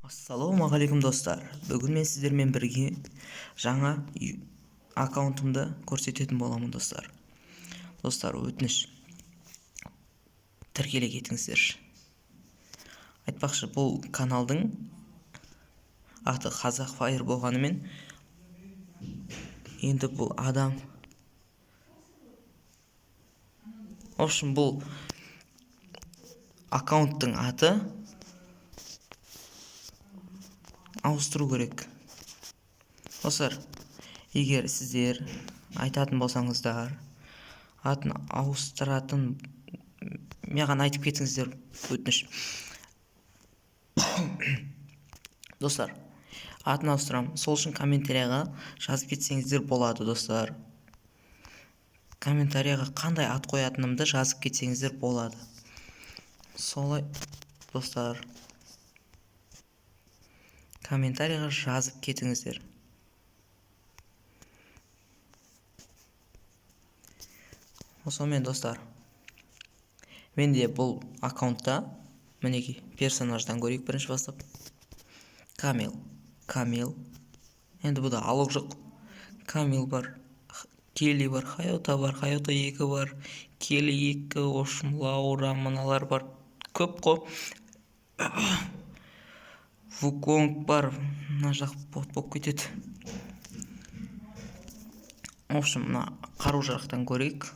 Ассалаумағалейкум достар. Бүгін мен сіздермен бірге жаңа аккаунтымды көрсететін боламын достар. Достар, өтініш тіркеле кетіңіздерші. Айтпақшы, бұл каналдың аты Қазақ Файыр болғанымен, енді бұл адам. В общем, бұл аккаунттың аты ауыстыру керек. Достар, егер сіздер айтатын болсаңыздар, атын ауыстыратын маған айтып кетіңіздер, өтініш. Достар, атын ауыстырам. Сол үшін комментарияға жазып кетсеңіздер болады, достар. Комментарияға қандай ат қоятынымды жазып кетсеңіздер болады. Солай, достар. Комментарияға жазып кетіңіздер. Осымен, достар, менде бұл аккаунтта мінеки персонаждан көрейік бірінші бастап. Камил. Енді бұда алып жоқ. Камил бар, Келли бар, Хайота бар, Хайота 2 бар, Келли 2, Ошым, Лаура, мыналар бар. Көп қой. Вуконг бар, мына жақ бот болып кетеді. В общем, мына қару жарақтан көрейік.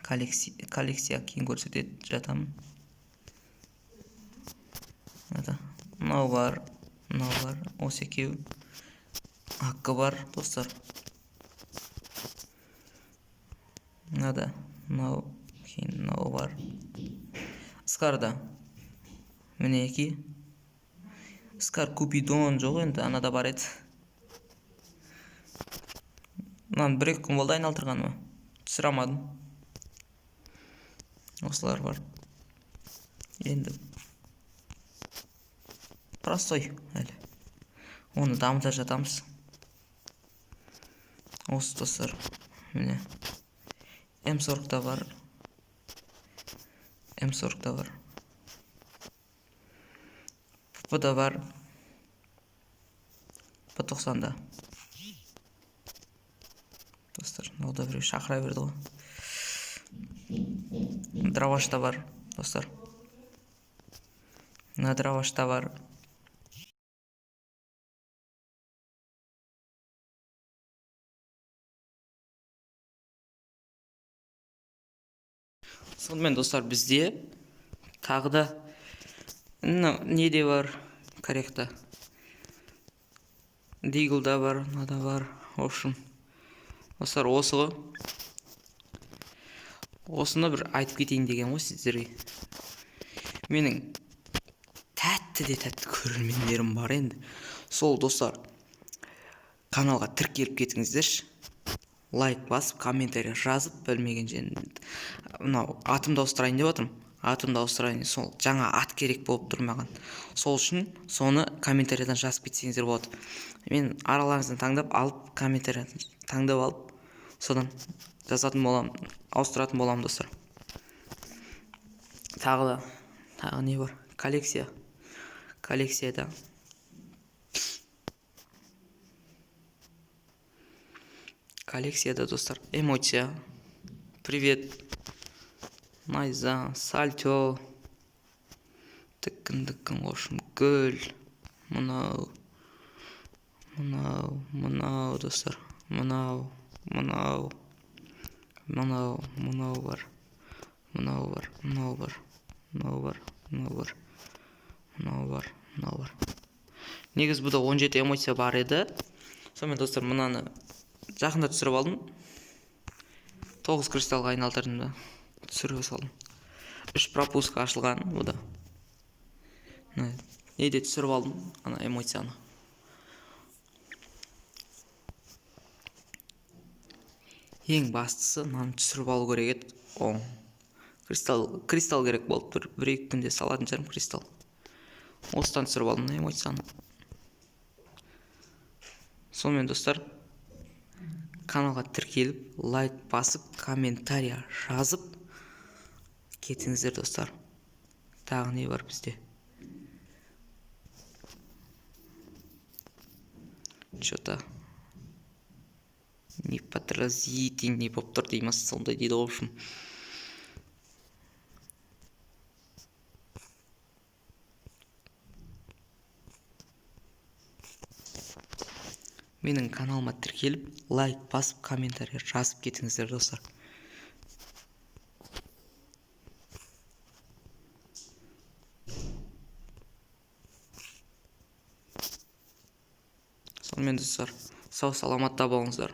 Коллекция кейін көрсетеді, жатамын. Мынау бар, осы екеу. Аққы бар, достар. Мынау, кейін мынау бар. Скарда мінеки. Скар Купидон жоқ, енді анада бар еді. Мынаны 1-2 күн болды айналдырғаныма. Түсіре алмадым. Осылар бар. Енді простой әлі. Оны дамыта жатамыз. Осы, достар, міне. М40-да бар. П-да бар. П-90-да. Достар, мынау біреу шақыра берді ғой. Дравашта бар, достар. Мына Дравашта бар. Сонымен, достар, бізде тағы да неде бар, корректа. Диглда бар, мынада бар. В общем, достар, осы ғой. Осыны бір айтып кетейін деген ғой сіздерге. Менің тәтті көрермендерім бар енді. Сол, достар, каналға тіркеліп кетіңіздерші. Лайк басып, комментария жазып, білмеген жерін. Мынау атымды ауыстырайын деп отырмын. Сол жаңа ат керек болып тұр маған. Сол үшін соны комментариядан жазып кетсеңіздер болады. Мен араларыңыздан таңдап алып, комментариядан таңдап алып, содан жазатын боламын, ауыстыратын боламын, достар. Тағы не бар? Коллекцияда достар, эмоция, привет, найза, сальто, тікін, в общем, гүл, мынау, достар, мынау бар. Негіз бұда 17 эмоция бар еді. Сонымен, достар, мынаны жақында түсіріп алдым. 9 кристалға айналдырдым да. Түсіріп салдым. 3 пропуска ашылған бұда. Неде түсіріп алдым, ана эмоцияны. Ең бастысы, мынаны түсіріп алу керек еді. Кристалл керек болды. 1-2 күнде салатын жарым кристалл. Осыдан түсіріп алдым эмоцияны. Сонымен, достар, каналға тіркеліп, лайк басып, комментария жазып кетіңіздер, достар. Тағы не бар бізде? что-то неподразительный болып тұр дейміз, сондай дейді. В общем, менің каналыма тіркеліп, лайк басып, комментарий жазып кетіңіздер, достар. Сонымен достар, сау саламатта болыңыздар.